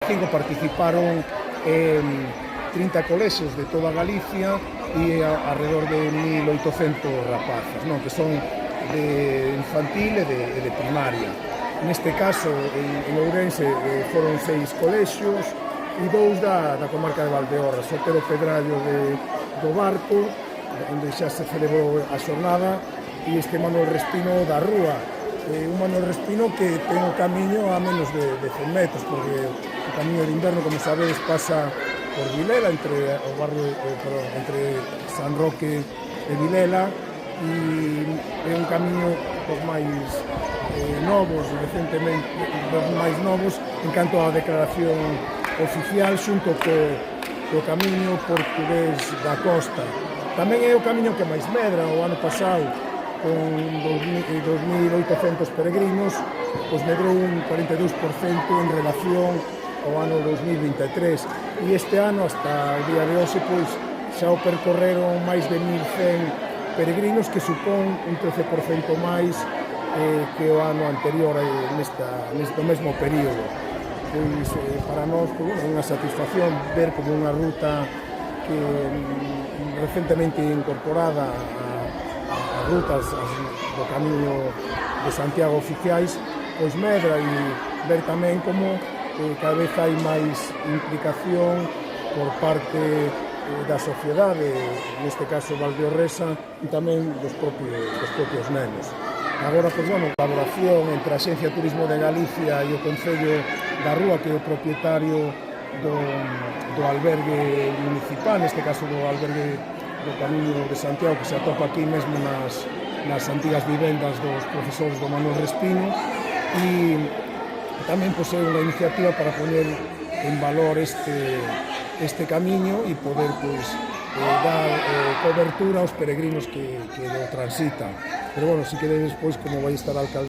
2005 participaron 30 colexios de toda Galicia e alrededor de 1.800 rapaces, non? Que son de infantil e de primaria. Neste caso, en Ourense foron 6 colexios e 2 da comarca de Valdeorras, Sotero Pedrallo do Barco, onde xa se celebrou a xornada, e este Manuel Respino da Rúa, un Manuel Respino que ten o camiño a menos de 100 metros, porque o camiño de inverno, como sabedes, pasa por Vilela, entre o barrio, entre San Roque e Vilela, e é un camiño dos máis novos, recentemente dos máis novos, en canto á declaración oficial, xunto co camiño portugués da costa. Tamén é o camiño que máis medra. O ano pasado, con 2.800 peregrinos, pois medrou un 42% en relación ao ano 2023, e este ano, hasta o día de hoxe, pois xa o percorreron máis de 1.100 peregrinos, que supón un 13% máis que o ano anterior, neste mesmo período. Pois para nós, pois, é unha satisfacción ver como unha ruta que recentemente incorporada a rutas do Camiño de Santiago oficiais, pois medra, e ver tamén como cada vez hai máis implicación por parte da sociedade, neste caso valdeorresa, e tamén dos propios nenos. Agora, pois, bueno, colaboración entre a Axencia de Turismo de Galicia e o Concello da Rúa, que é o propietario do albergue municipal, neste caso do albergue do Camiño de Santiago, que se atopa aquí mesmo nas antigas vivendas dos profesores do Manuel Respino, e tamén pois é unha iniciativa para poñer en valor este camiño e poder pois dar cobertura aos peregrinos que o transitan. Pero bueno, si queredes, pois, como vai estar a alcaldía